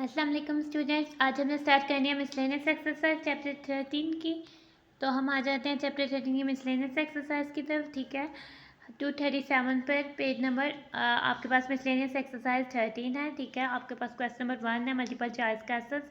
अस्सलाम वालेकुम स्टूडेंट्स। आज हमने स्टार्ट करनी है मिसलेनियस एक्सरसाइज चैप्टर 13 की। तो हम आ जाते हैं चैप्टर 13 की मिसलेनियस एक्सरसाइज की तरफ। ठीक है, 237 पर पेज नंबर आपके पास मिसलेनियस एक्सरसाइज 13 है। ठीक है, आपके पास क्वेश्चन नंबर 1 है, मल्टीपल चॉइस क्वेश्चन।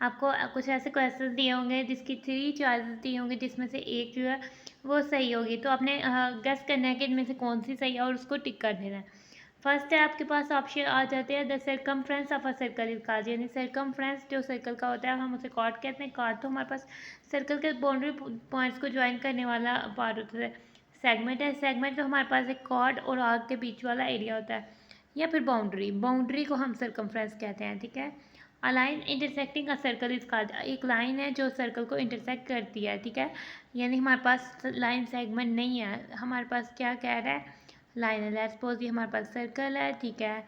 आपको कुछ ऐसे क्वेश्चन दिए होंगे जिसकी 3 चॉइसेस दी होंगी, जिसमें से एक जो है वो सही होगी। तो आपने गेस करना है कि इनमें से कौन सी सही है और उसको टिक कर देना है। फर्स्ट है आपके पास ऑप्शन आ जाते हैं the circumference of a circle is called, यानी सर्कमफ्रेंस जो सर्कल का होता है हम उसे कॉर्ड कहते हैं। कॉर्ड तो हमारे पास सर्कल के बाउंड्री पॉइंट्स को ज्वाइन करने वाला पार्ट होता है। सेगमेंट है, सेगमेंट तो हमारे पास एक कॉर्ड और आर्क के बीच वाला एरिया होता है, या फिर बाउंड्री, बाउंड्री को हम सर्कमफ्रेंस कहते हैं। ठीक है, a line intersecting a circle is called, एक लाइन है जो सर्कल को इंटरसेक्ट करती है। ठीक है, यानी हमारे पास लाइन सेगमेंट नहीं है, हमारे पास क्या कह रहा है, लाइन है। लेट्स सपोज ये हमारे पास सर्कल है। ठीक है,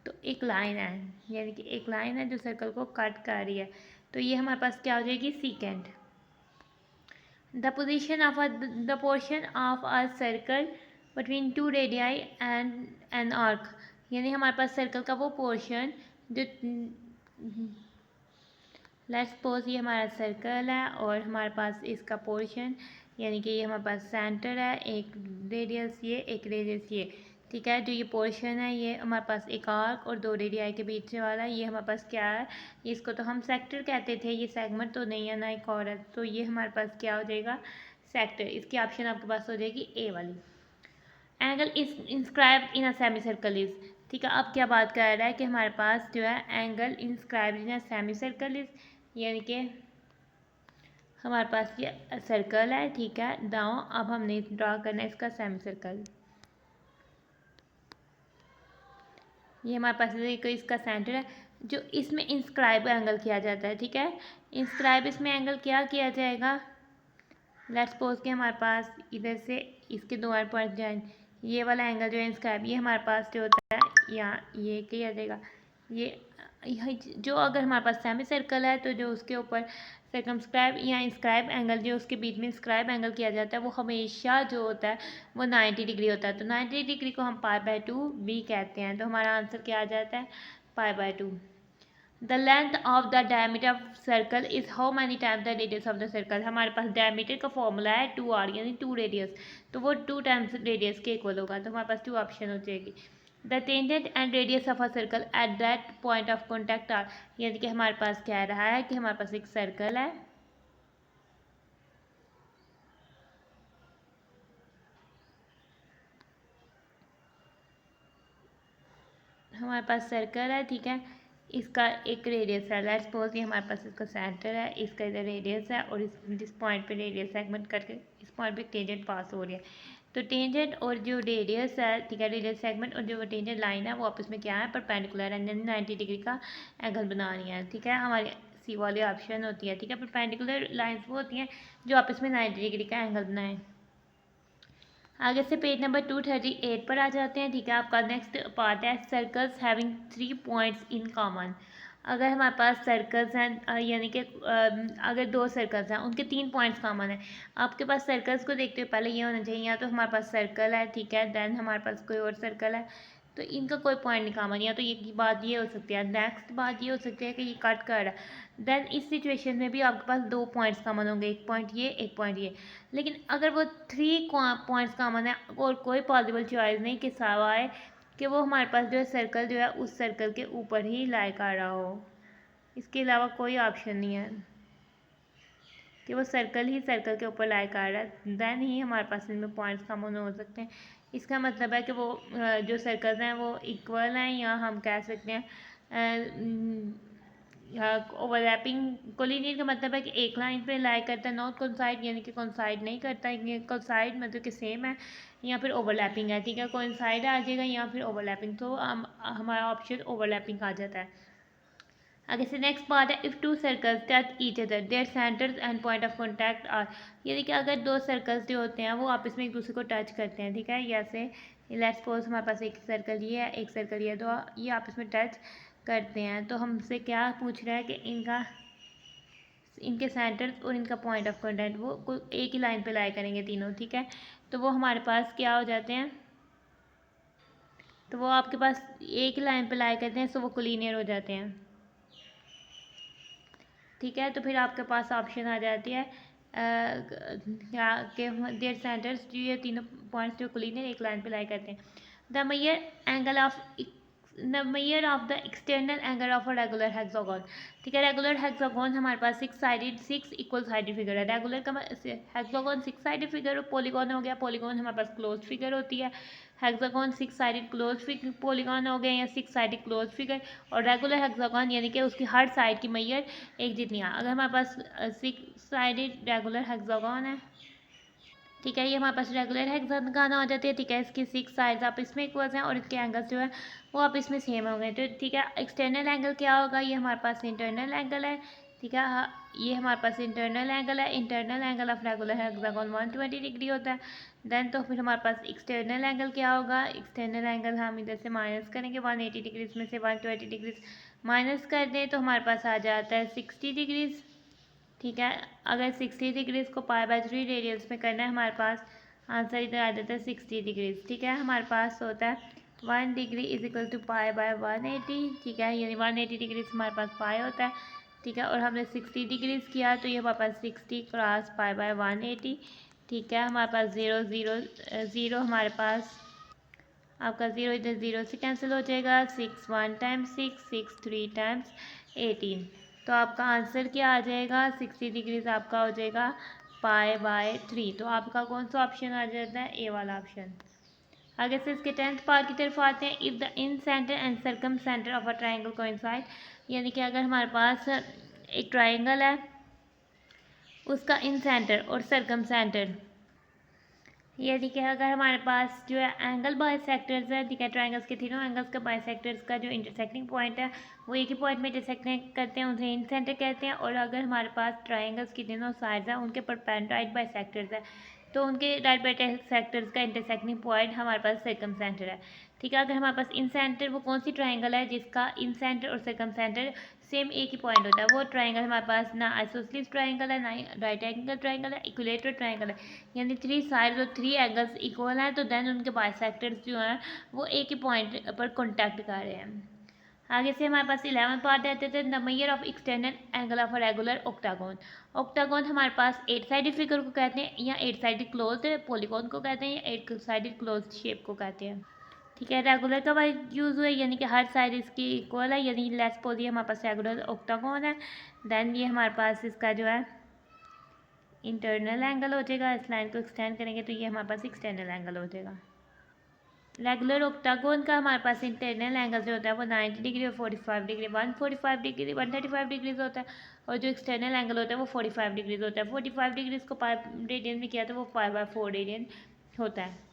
तो एक लाइन है, यानी कि एक लाइन है जो सर्कल को कट कर रही है। तो ये हमारे पास क्या हो जाएगी, सीकेंड। The position of the portion of a circle between two radii and an arc, यानी हमारे पास सर्कल का वो पोर्शन जो, लेट्स सपोज ये हमारा सर्कल है और हमारे पास इसका पोर्शन, यानी कि ये हमारे पास सेंटर है, एक रेडियस ये, एक रेडियस ये। ठीक है, जो ये पोर्शन है ये हमारे पास एक आर्क और दो रेडियाई के बीच वाला, ये हमारे पास क्या है, इसको तो हम सेक्टर कहते थे, ये सेगमेंट तो नहीं है ना एक और है, तो ये हमारे पास क्या हो जाएगा, सेक्टर। इसकी ऑप्शन आपके पास हो जाएगी ए वाली। Angle is inscribe in a semi circle is, ठीक है, अब क्या बात कर रहा है कि हमारे पास जो है angle inscribe in a semi circle is, यानी कि हमारे पास ये सर्कल है। ठीक है, दाओ अब हमने ड्रा करना है इसका सेमी सर्कल। ये हमारे पास इसका सेंटर है जो इसमें इंस्क्राइब एंगल किया जाता है। ठीक है, इंस्क्राइब इसमें एंगल क्या किया जाएगा, लेट्स सपोज कि हमारे पास इधर से इसके दो पॉइंट जाए, ये वाला एंगल जो है इंस्क्राइब, ये हमारे पास जो होता है यहाँ ये किया जाएगा। ये जो अगर हमारे पास सेमी सर्कल है तो जो उसके ऊपर सर्कमस्क्राइब या इंस्क्राइब एंगल जो उसके बीच में इंस्क्राइब एंगल किया जाता है वो हमेशा जो होता है वो 90 डिग्री होता है। तो 90 डिग्री को हम π/2 भी कहते हैं। तो हमारा आंसर क्या आ जाता है, π/2। The length of the diameter of circle is how many times the radius of the circle, हमारे पास डायमीटर का फॉर्मूला है 2r, यानी 2 रेडियस, तो वो 2 टाइम्स रेडियस के इक्वल होगा। तो हमारे पास 2 ऑप्शन हो जाएगी। The tangent and radius of a circle at that point of contact are, यानी कि हमारे पास कह रहा है कि हमारे पास एक सर्कल है, हमारे पास सर्कल है। ठीक है, इसका एक रेडियस है, लेट्स सपोज ये हमारे पास इसका सेंटर है, इसका इधर रेडियस है और इस पॉइंट पे रेडियस सेगमेंट करके इस पॉइंट पे टेंजेंट पास हो रही है। तो टेंजेंट और जो रेडियस है, ठीक है, रेडियस सेगमेंट और जो टेंजेंट लाइन है वो आपस में क्या है, परपेंडिकुलर है, 90 डिग्री का एंगल बना रही है। ठीक है, हमारी सी वाली ऑप्शन होती है। ठीक है, परपेंडिकुलर लाइन्स वो होती हैं जो आपस में 90 डिग्री का एंगल बनाएं। आगे से पेज नंबर 238 पर आ जाते हैं। ठीक है, आपका नेक्स्ट पार्ट है circles having 3 points in common. अगर हमारे पास सर्कल्स हैं, यानी कि अगर दो सर्कल्स हैं उनके 3 पॉइंट्स कॉमन है। आपके पास सर्कल्स को देखते हुए पहले ये होना चाहिए, या तो हमारे पास सर्कल है, ठीक है, देन हमारे पास कोई और सर्कल है, तो इनका कोई पॉइंट नहीं कॉमन, या तो ये बात ये हो सकती है। नेक्स्ट बात ये हो सकती है कि ये कट कर रहा है, देन इस सिचुएशन में भी आपके पास 2 पॉइंट्स कॉमन होंगे, एक पॉइंट ये, एक पॉइंट ये। लेकिन अगर वो 3 पॉइंट्स कॉमन है और कोई पॉसिबल चॉइस नहीं कि सवाए कि वो हमारे पास जो है सर्कल जो है उस सर्कल के ऊपर ही लाई कर रहा हो, इसके अलावा कोई ऑप्शन नहीं है कि वो सर्कल ही सर्कल के ऊपर लाई कर रहा है, देन ही हमारे पास इनमें पॉइंट्स कॉमन हो सकते हैं। इसका मतलब है कि वो जो सर्कल्स हैं वो इक्वल हैं, या हम कह सकते हैं ओवरलैपिंग। कोलिनियर का मतलब है कि एक लाइन पे लाई करता है, नॉट कोइंसाइड यानी कि कोइंसाइड नहीं करता है, कोइंसाइड मतलब कि सेम है, या फिर ओवरलैपिंग है। ठीक है, कोइंसाइड आ जाएगा या फिर ओवरलैपिंग, तो हमारा ऑप्शन ओवरलैपिंग आ जाता है। आगे से नेक्स्ट पार्ट है, if two circles touch each other their centres and point of contact are, यानी कि अगर दो सर्कल्स जो होते हैं वो आपस में एक दूसरे को टच करते हैं। ठीक है, जैसे लेट्स सपोज हमारे पास एक सर्कल ये है, एक सर्कल ये, तो ये आपस में टच करते हैं, तो हमसे क्या पूछ रहा है कि इनके सेंटर्स और इनका पॉइंट ऑफ कॉन्टैक्ट वो एक ही लाइन पे लाई करेंगे तीनों। ठीक है, तो वो हमारे पास क्या हो जाते हैं, तो वो आपके पास एक ही लाइन पे लाई करते हैं, तो वो कोलिनियर हो जाते हैं। ठीक है। तो फिर आपके पास ऑप्शन आ जाती है क्या के देयर सेंटर्स, जो ये तीनों पॉइंट्स जो कोलिनियर एक लाइन पे लाई करते हैं। The major angle of the major of the external angle of a regular hexagon. ठीक है, रेगुलर हेक्सागोन हमारे पास सिक्स इक्वल साइडेड फिगर है। रेगुलर का hexagon six sided figure, polygon हो गया, पॉलीगॉन हमारे पास क्लोज फिगर होती है। Hexagon six sided close polygon हो गया या सिक्स साइडेड क्लोज फिगर, और रेगुलर हेक्सागोन यानी कि उसकी हर साइड की मैयर एक जितनी है। अगर हमारे पास सिक्स साइडेड रेगुलर हेक्सागोन है, ठीक है, ये हमारे पास रेगुलर हेक्सागोन आ जाती है। ठीक है, इसकी सिक्स साइड्स आप इसमें इक्वल हैं और इसके एंगल्स जो है वो आप इसमें सेम होंगे। तो ठीक है, एक्सटर्नल एंगल क्या होगा, ये हमारे पास इंटरनल एंगल है। ठीक है, ये हमारे पास इंटरनल एंगल है। Internal angle of regular hexagon 120 degree होता है। देन तो फिर हमारे पास एक्सटर्नल एंगल क्या होगा, एक्सटर्नल एंगल हम इधर से माइनस करेंगे 180 डिग्रीज में से 120 डिग्रीज माइनस कर दें तो हमारे पास आ जाता है 60 डिग्रीज। ठीक है, अगर 60 डिग्रीज को π/3 रेडियंस में करना है, हमारे पास आंसर इधर आ जाता है 60 डिग्रीज। ठीक है, हमारे पास होता है 1 डिग्री इज इक्वल टू π/180। ठीक है, यानी 180 डिग्रीज हमारे पास पाई होता है। ठीक है, और हमने 60 डिग्रीज किया तो ये हमारे पास 60 क्रॉस π/180। ठीक है, हमारे पास ज़ीरो ज़ीरो ज़ीरो हमारे पास आपका ज़ीरो इधर ज़ीरो से कैंसिल हो जाएगा। 6 1 टाइम्स 6, 6 3 टाइम्स 18। तो आपका आंसर क्या आ जाएगा, 60 डिग्रीज आपका हो जाएगा π/3। तो आपका कौन सा ऑप्शन आ जाता है, ए वाला ऑप्शन। आगे से इसके 10th पार्ट की तरफ आते हैं। If the in centre and circum centre of a triangle coincide, यानी कि अगर हमारे पास एक ट्राइंगल है, उसका इन सेंटर और सर्कम सेंटर, यानी कि अगर हमारे पास जो है एंगल बाइसेक्टर्स है, ठीक है, ट्राइंगल्स के तीनों एंगल्स का बाइसेक्टर्स का जो इंटरसेक्टिंग पॉइंट है वो एक ही पॉइंट में इंटरसेक्ट करते हैं, उसे इन सेंटर कहते हैं। और अगर हमारे पास ट्राइंगल्स की तीनों साइड्स हैं उनके परपेंडिकुलर राइट बाइसेक्टर्स है, तो उनके राइट बाइसेक्टर्स का इंटरसेक्टिंग पॉइंट हमारे पास सर्कम सेंटर है। ठीक है, अगर हमारे पास इन सेंटर वो कौन सी ट्राइंगल है जिसका इन सेंटर और सर्कम सेंटर सेम एक ही पॉइंट होता है, वो ट्राइंगल हमारे पास ना आइसोसेलेस ट्राइंगल है, ना राइट एंगल ट्राइंगल है, इक्विलेटरल ट्राइंगल है। यानी थ्री साइड्स और थ्री एंगल्स इक्वल हैं, तो देन उनके बाइसेक्टर्स जो हैं वो एक ही पॉइंट पर कॉन्टैक्ट कर रहे हैं। आगे से हमारे पास 11 पार्ट रहते थे। The major of external angle of a regular octagon. Octagon हमारे पास 8 साइडेड फिगर को कहते हैं, या 8 साइडेड क्लोज्ड पॉलीगॉन को कहते हैं, या 8 साइडेड क्लोज्ड शेप को कहते हैं। ठीक है, रेगुलर का यूज़ हुआ है यानी कि हर साइड इसकी इक्वल है, यानी लेट्स सपोज ये हमारे पास रेगुलर ऑक्टागोन है। देन ये हमारे पास इसका जो है इंटरनल एंगल हो जाएगा। इस लाइन को एक्सटेंड करेंगे तो ये हमारे पास एक्सटर्नल एंगल हो जाएगा। रेगुलर ऑक्टागोन का हमारे पास इंटरनल एंगल जो होता है वो 90 डिग्री और 45 डिग्री 145 डिग्री 135 डिग्रीज होता है, और जो एक्सटर्नल एंगल होता है वो 45 डिग्रीज होता है। 45 डिग्रीज को 5 रेडियन में किया तो वो 5/4 रेडियन होता है।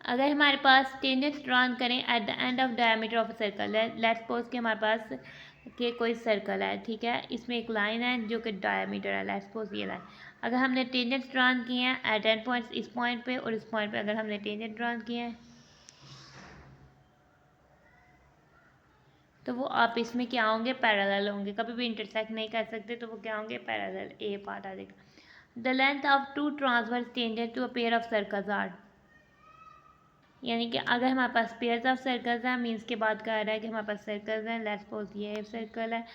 अगर हमारे पास टेंजेंट ड्रॉन करें at the end of diameter of circle है, लेट्स सपोज कि हमारे पास के कोई सर्कल है, ठीक है, इसमें एक लाइन है जो कि डायमीटर है, लेट्स सपोज ये लाइन। अगर हमने टेंजेंट ड्रॉन किए हैं एट एंड पॉइंट्स, इस पॉइंट पे और इस पॉइंट पे अगर हमने टेंजेंट ड्रॉन किए हैं तो वो आप इसमें क्या होंगे, पैरेलल होंगे, कभी भी इंटरसेक्ट नहीं कर सकते, तो वो क्या होंगे, पैरेलल। ए पार्ट आ जाएगा। The length of two transverse tangent to a pair of circles are, यानी कि अगर हमारे पास पेयर्स ऑफ सर्कल्स हैं, मीन्स के बाद कह रहा है कि हमारे पास सर्कल्स हैं, लेट्स सपोज ये सर्कल है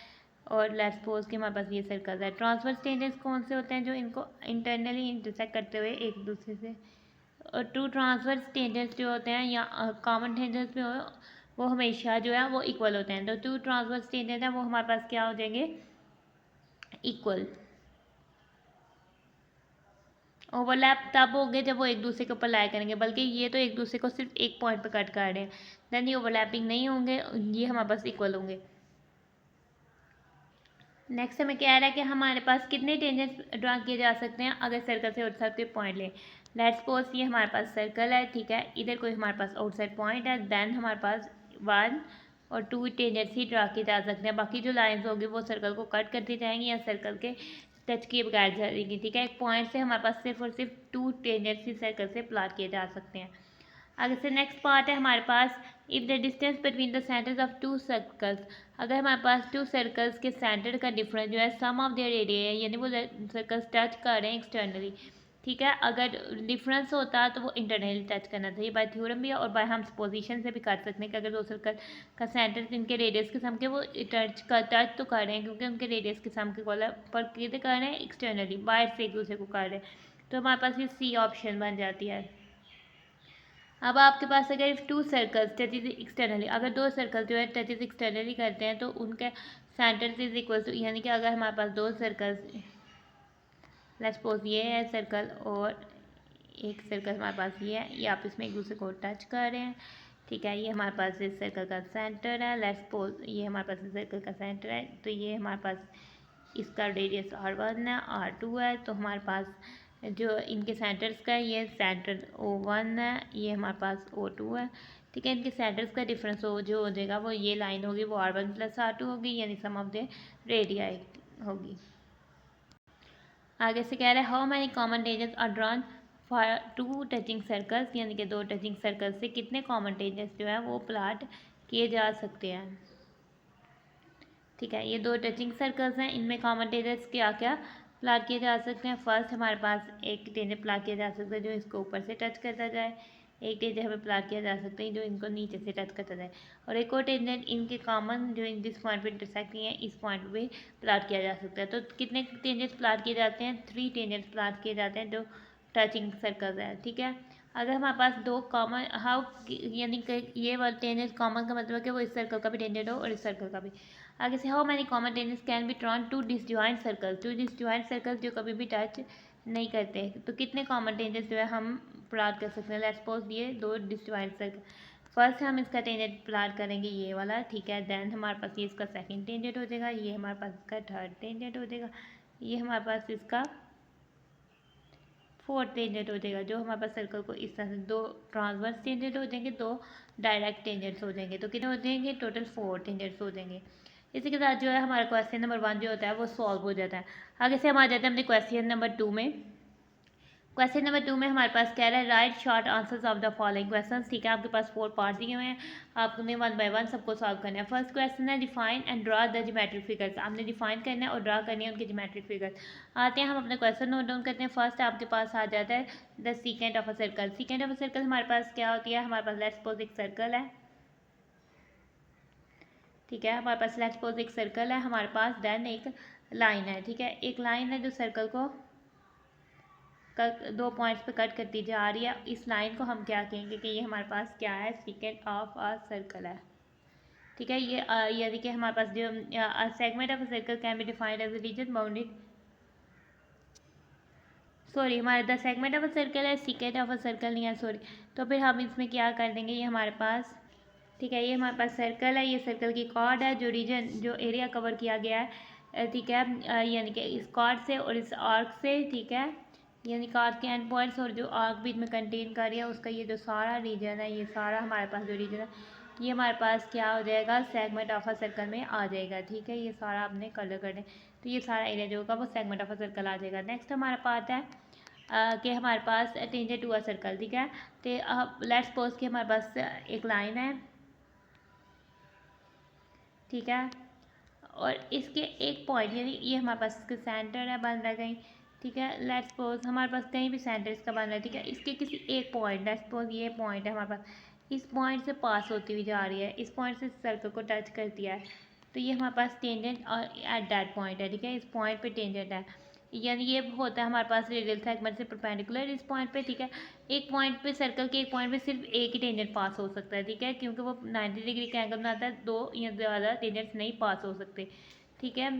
और लेट्स सपोज कि हमारे पास ये सर्कल्स है। ट्रांसवर्स टेंजेंट्स कौन से होते हैं, जो इनको इंटरनली इंटरसेक्ट करते हुए एक दूसरे से, और टू ट्रांसवर्स टेंजेंट्स जो होते हैं या कॉमन टेंजेंट्स में वो हमेशा जो है वो इक्वल होते हैं। तो टू ट्रांसवर्स टेंजेंट हैं वो हमारे पास क्या हो जाएंगे, इक्वल। ओवरलैप तब होंगे जब वो एक दूसरे के ऊपर लाई करेंगे, बल्कि ये तो एक दूसरे को सिर्फ एक पॉइंट पे कट कर रहे हैं, देन ये ओवरलैपिंग नहीं होंगे, ये हमारे पास इक्वल होंगे। नेक्स्ट हमें क्या आ रहा है कि हमारे पास कितने टेंजेंट्स ड्रा किए जा सकते हैं अगर सर्कल से आउटसाइड के पॉइंट लें। लेट्स सपोज ये हमारे पास सर्कल है, ठीक है, इधर कोई हमारे पास आउटसाइड पॉइंट है, देन हमारे पास 1 और 2 टेंजेंट्स ही ड्रा किए जा सकते हैं। बाकी जो लाइंस होगी वो सर्कल को कट करती जाएंगी या सर्कल के टच किए बगैर जाएगी। ठीक है, एक पॉइंट से हमारे पास सिर्फ और सिर्फ 2 टेंजेंट्स ही सर्कल से प्लॉट किए जा सकते हैं। आगे से नेक्स्ट पार्ट है हमारे पास, if the distance between the centres of two circles, अगर हमारे पास टू सर्कल्स के सेंटर का डिफरेंस जो है सम ऑफ देयर एरिया है, यानी वो सर्कल्स टच कर रहे हैं एक्सटर्नली, ठीक है। अगर डिफरेंस होता तो वो इंटरनली टच करना चाहिए, बाय थ्योरम भी है और बाय हम पोजीशन से भी कर सकते हैं कि अगर दो सर्कल का सेंटर इनके रेडियस के सम के वो टच तो कर रहे हैं, क्योंकि उनके रेडियस के सम के कॉलर पर किधर कर रहे हैं, एक्सटर्नली बाहर से एक दूसरे को कर रहे हैं। तो हमारे पास ये सी ऑप्शन बन जाती है। अब आपके पास अगर टू सर्कल्स टचेज एक्सटर्नली, अगर दो सर्कल जो है टचेज एक्सटर्नली करते हैं तो उनके सेंटर इज इक्वल टू, यानी कि अगर हमारे पास दो सर्कल्स, लेट्स सपोज ये है सर्कल और एक सर्कल हमारे पास ये है, ये आप इसमें एक दूसरे को टच कर रहे हैं, ठीक है। ये हमारे पास इस सर्कल का सेंटर है, लेट्स सपोज ये हमारे पास इस सर्कल का सेंटर है, तो ये हमारे पास इसका रेडियस R1 है, R2 है, तो हमारे पास जो इनके सेंटर्स का ये सेंटर O1 है, ये हमारे पास O2 है, ठीक है। इनके सेंटर्स का डिफरेंस जो हो जाएगा वो ये लाइन होगी, वो R1 + R2 होगी, यानी सम ऑफ द रेडियाई होगी। आगे से कह रहा है how many common tangents are drawn for two touching circles, यानी कि दो टचिंग सर्कल से कितने कॉमन टेंजेंट्स जो है वो प्लाट किए जा सकते हैं, ठीक है। ये दो टचिंग सर्कल्स हैं, इनमें कॉमन टेंजेंट्स क्या क्या प्लाट किए जा सकते हैं। फर्स्ट हमारे पास एक टेंजेंट प्लाट किया जा सकता है जो इसको ऊपर से टच करता जाए, एक टेंजेंट हमें प्लाट किया जा सकता है जो इनको नीचे से टच करता जाए, और एक और टेंजेंट इनके कॉमन जो इन जिस पॉइंट पे इंटरसेक्ट किए हैं इस पॉइंट पे प्लाट किया जा सकता है। तो कितने टेंजेंट्स प्लाट किए जाते हैं, 3 टेंजेंट्स प्लाट किए जाते हैं जो टचिंग सर्कल्स है, ठीक है। अगर हमारे पास दो कॉमन हाउ, यानी कि ये वाला टेंजेंट कॉमन का मतलब है कि वो इस सर्कल का भी टेंजेंट हो और इस सर्कल का भी। आगे से how many common tangents can be drawn to disjoint circles, two disjoint circles जो कभी भी टच नहीं करते, तो कितने कॉमन टेंजेंट्स जो है हम प्लाट कर सकते हैं। लेट्स सपोज ये दो डिसजॉइंट सर्कल, फर्स्ट हम इसका टेंजेंट प्लाट करेंगे ये वाला, ठीक है। देन हमारे पास ये इसका सेकंड टेंजेंट हो जाएगा, ये हमारे पास इसका थर्ड टेंजेंट हो जाएगा, ये हमारे पास इसका फोर्थ टेंजेंट हो जाएगा। जो हमारे पास सर्कल को इस तरह से दो ट्रांसवर्स टेंजेंट हो जाएंगे, दो डायरेक्ट टेंजेंट्स हो जाएंगे, तो कितने हो जाएंगे, टोटल 4 टेंजेंट्स हो जाएंगे। इसी के साथ जो है हमारा क्वेश्चन नंबर 1 जो होता है वो सॉल्व हो जाता है। आगे से हम आ जाते हैं अपने क्वेश्चन नंबर 2 में। क्वेश्चन नंबर 2 में हमारे पास कह रहा है right short answers of the following questions, ठीक है। आपके पास 4 पार्ट दिए हुए हैं, आपने 1 बाय 1 सबको सॉल्व करना है। फर्स्ट क्वेश्चन है define and draw the geometric figures, आपने डिफाइन करना है और ड्रा करनी है उनके ज्योमेट्रिक फिगर्स। आते हैं हम अपने क्वेश्चन नोट डाउन करते हैं। फर्स्ट आपके पास आ जाता है the secant of a circle. Secant of a circle हमारे पास क्या होती है, हमारे पास लेट्स सपोज एक सर्कल है, ठीक है। हमारे पास लेट्स सपोज एक सर्कल है, हमारे पास देन एक लाइन है, ठीक है। एक लाइन है जो सर्कल को दो पॉइंट्स पे कट करती जा रही है, इस लाइन को हम क्या कहेंगे कि ये हमारे पास क्या है, सीकेंट ऑफ अ सर्कल है, ठीक है। ये यानी कि हमारे पास जो segment of a circle can be defined as a region bounded, sorry हमारे the segment of a circle है, सीकेंट ऑफ अ सर्कल नहीं है, सॉरी। तो फिर हम इसमें क्या कर देंगे, ये हमारे पास, ठीक है, ये हमारे पास सर्कल है, ये सर्कल की कॉर्ड है, जो रीजन जो एरिया कवर किया गया है, ठीक है, यानी कि इस कॉर्ड से और इस आर्क से, ठीक है, यानी कॉर्ड के एंड पॉइंट्स और जो आर्क बीच में कंटेन कर रही है उसका ये जो सारा रीजन है, ये सारा हमारे पास जो रीजन है ये हमारे पास क्या हो जाएगा, सेगमेंट ऑफ अ सर्कल में आ जाएगा, ठीक है। ये सारा आपने कलर कर दें तो ये सारा एरिया जो होगा वो सेगमेंट ऑफ अ सर्कल आ जाएगा। नेक्स्ट हमारा पार्ट है कि हमारे पास टेंजेंट टू अ सर्कल, ठीक है। तो लेट्स सपोज कि हमारे पास एक लाइन है, ठीक है, और इसके एक पॉइंट यानी ये हमारे पास इसका सेंटर है बन रहा है कहीं, ठीक है। लेट्स सपोज हमारे पास कहीं भी सेंटर इसका बन रहा है, ठीक है। इसके किसी एक पॉइंट, लेट्स सपोज ये पॉइंट है हमारे पास, इस पॉइंट से पास होती हुई जा रही है, इस पॉइंट से सर्कल को टच करती है, तो ये हमारे पास टेंजेंट और एट दैट पॉइंट है, ठीक है। इस पॉइंट पे टेंजेंट है, यानी ये होता है हमारे पास रेडियल सेगमेंट से परपेंडिकुलर इस पॉइंट पे, ठीक है। एक पॉइंट पे सर्कल के एक पॉइंट पे सिर्फ एक ही टेंजेंट पास हो सकता है, ठीक है, क्योंकि वो 90 डिग्री का एंगल बनाता है, दो या ज़्यादा टेंजेंट्स नहीं पास हो सकते, ठीक है।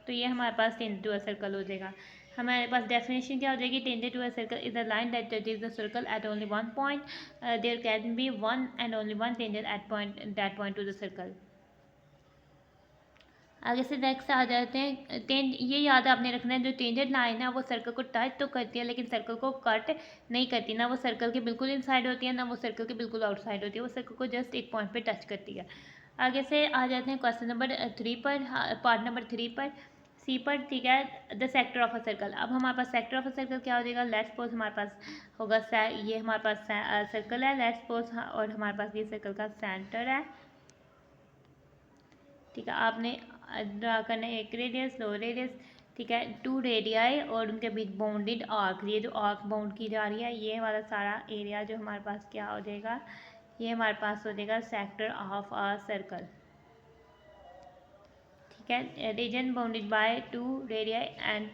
तो ये हमारे पास टेंजेंट टू अ सर्कल हो जाएगा। हमारे पास डेफिनेशन क्या हो जाएगी, tangent to a circle is the line that touches the circle at only one point, there can be one and only one tangent at point that point to the circle. आगे से next आ जाते हैं ये याद आपने रखना है, जो टेंजेंट लाइन है वो सर्कल को टच तो करती है लेकिन सर्कल को कट नहीं करती, ना वो सर्कल के बिल्कुल इनसाइड होती है ना वो सर्कल के बिल्कुल आउटसाइड होती है, वो सर्कल को जस्ट एक पॉइंट पे टच करती है। आगे से आ जाते हैं क्वेश्चन नंबर 3 पर, पार्ट नंबर 3 पर, सी पर, ठीक है, the sector of a circle. अब हमारे पास सेक्टर ऑफ अ सर्कल क्या हो जाएगा, लेट्स सपोज हमारे पास होगा ये हमारे पास सर्कल है, लेट्स सपोज, और हमारे पास ये सर्कल का सेंटर है, ठीक है। आपने ड्रा करना है एक रेडियस, दो रेडियस, ठीक है, 2 रेडियाई और उनके बीच बाउंडेड आर्क, ये जो आर्क बाउंड की जा रही है, ये वाला सारा एरिया जो हमारे पास क्या हो जाएगा, ये हमारे पास हो जाएगा सेक्टर ऑफ अ सर्कल। ठीक है, reason bounded by 2 radii and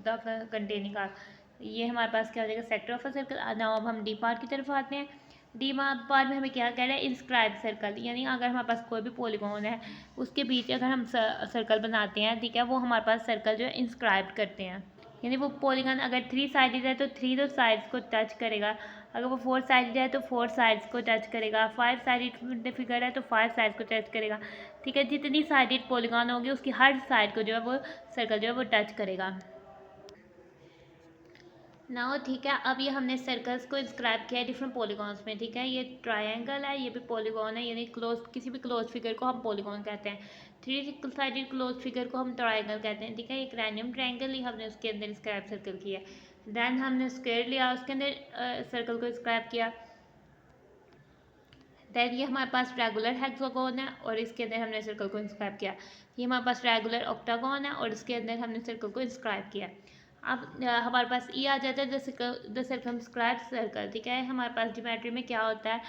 the containing arc, ये हमारे पास क्या हो जाएगा, sector of a circle. Now अब हम डी पार्ट की तरफ आते हैं। डी पार्ट में हमें क्या कह रहा है, इंस्क्राइब सर्कल, यानी अगर हमारे पास कोई भी पॉलीगॉन है उसके बीच अगर हम सर्कल बनाते हैं, ठीक है, वो हमारे पास सर्कल जो है इंस्क्राइब करते हैं। यानी वो पॉलीगॉन अगर 3 साइडेड है तो 3 तो साइड्स को टच करेगा, अगर वो 4 साइडेड है तो 4 साइड्स को टच करेगा, 5 साइडेड फिगर है तो 5 साइड्स को टच करेगा। ठीक है, जितनी साइडेड पॉलीगॉन होगी उसकी हर साइड को जो है वो सर्कल जो है वो टच करेगा। नाउ ठीक है, अब ये हमने सर्कल्स को इंस्क्राइब किया है डिफरेंट पॉलीगॉन्स में। ठीक है, ये ट्रायंगल है, ये भी पॉलीगॉन है, यानी क्लोज, किसी भी क्लोज फिगर को हम पॉलीगॉन कहते हैं। 3 साइडेड क्लोज फिगर को हम ट्रायंगल कहते हैं। ठीक है, एक रैंडम ट्रायंगल ही हमने उसके अंदर इंस्क्राइब सर्कल किया। देन हमने स्क्वायर लिया, उसके अंदर सर्कल को इंस्क्राइब किया। दैन ये हमारे पास रेगुलर हेक्सागोन है और इसके अंदर हमने सर्कल को इंस्क्राइब किया। ये हमारे पास रेगुलर ऑक्टागोन है और इसके अंदर हमने सर्कल को इंस्क्राइब किया। अब हमारे पास ये आ जाता है द सर्कमस्क्राइब सर्कल। ठीक है, हमारे पास ज्योमेट्री में क्या होता है,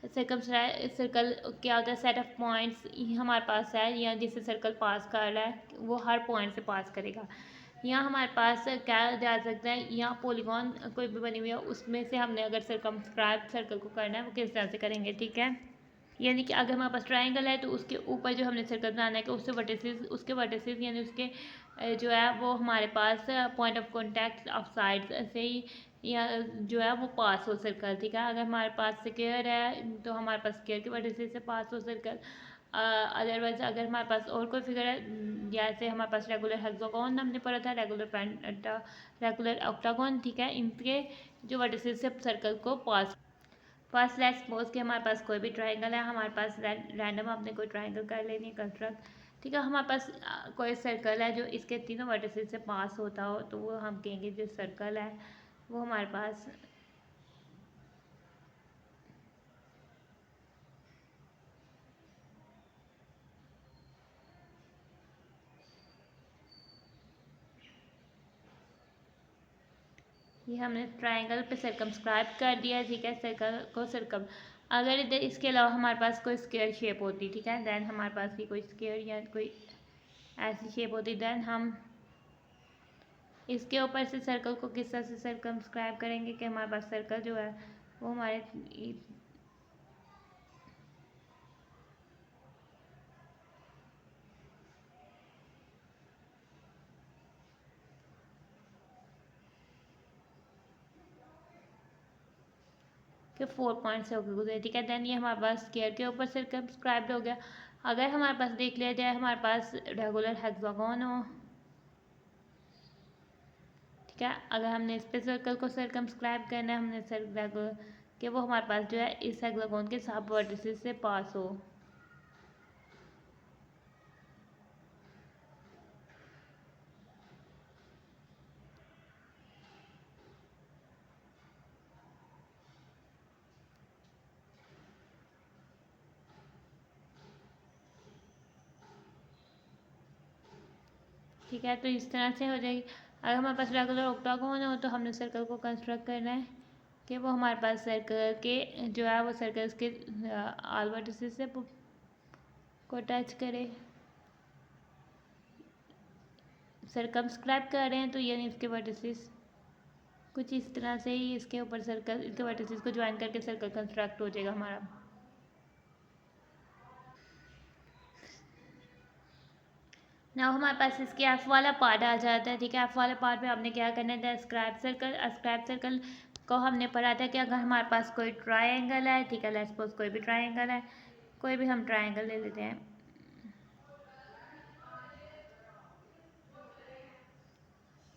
सर्कल क्या होता है, सेट ऑफ पॉइंट्स हमारे पास है, या जिससे सर्कल पास कर रहा है वो हर पॉइंट से पास करेगा। यहाँ हमारे पास क्या जा सकता है, यहाँ पॉलीगॉन कोई भी बनी हुई है उसमें से हमने अगर सर्कमस्क्राइब सर्कल को करना है वो किस तरह से करेंगे। ठीक है, यानी कि अगर हमारे पास ट्रायंगल है तो उसके ऊपर जो हमने सर्कल बनाना है कि उसके वर्टिसेस यानी उसके जो है वो हमारे पास point of contact of sides से ही या जो है वो पास हो सर्कल। ठीक है, अगर हमारे पास स्क्वायर है तो हमारे पास स्क्वायर के वर्टिसेस से पास हो सर्कल। अदरवाइज अगर हमारे पास और कोई फिगर है, जैसे हमारे पास रेगुलर हेक्सागोन हमने पढ़ा था, रेगुलर ऑक्टागोन, ठीक है, इनके जो वर्टिसेस से सर्कल को पास। फर्स्ट लेट्स सपोज कि हमारे पास कोई भी ट्राइंगल है, हमारे पास रैंडम आपने कोई ट्राइंगल कर लेनी है कंस्ट्रक्ट। ठीक है, हमारे पास कोई सर्कल है जो इसके तीनों वर्टिसेस से पास होता हो, तो वो हम कहेंगे जो सर्कल है वो हमारे पास ये हमने ट्राइंगल पे सर्कमस्क्राइब कर दिया। ठीक है, सर्कल को सर्कम, अगर इधर इसके अलावा हमारे पास कोई स्क्वायर शेप होती, ठीक है, देन हमारे पास भी कोई स्क्वायर या कोई ऐसी शेप होती, देन हम इसके ऊपर से सर्कल को किस तरह से सर्कमस्क्राइब करेंगे कि हमारे पास सर्कल जो है वो हमारे के 4 पॉइंट से होकर गुजरे। ठीक है, देन ये हमारे पास स्क्वायर के ऊपर सर्कमस्क्राइब्ड हो गया। अगर हमारे पास देख लिया जाए हमारे पास रेगुलर हेक्सागोन हो, ठीक है, अगर हमने इस पे सर्कल को सर्कमस्क्राइब करना है, हमने रेगुलर कि वो हमारे पास जो है इस हेक्सागोन के सब वर्टिसेस से पास हो। ठीक है, तो इस तरह से हो जाएगी। अगर हमारे पास रेगुलर ऑक्टागोन हो तो हमने सर्कल को कंस्ट्रक्ट करना है कि वो हमारे पास सर्कल के जो है वो सर्कल्स के ऑल वर्टिसेस से को टच करे। सर्कमस्क्राइब कर रहे हैं तो यानी इसके वर्टिसेस कुछ इस तरह से ही इसके ऊपर सर्कल, इसके वर्टिसेस को ज्वाइन करके सर्कल कंस्ट्रक्ट हो जाएगा हमारा। ना हमारे पास इसके एफ वाला पार्ट आ जाता है। ठीक है, एफ वाले पार्ट में हमने क्या करना है, स्क्राइब सर्कल को हमने पढ़ा था कि अगर हमारे पास कोई ट्रायंगल है, ठीक है, लेट्स सपोज कोई भी ट्रायंगल है, कोई भी हम ट्रायंगल ले लेते हैं।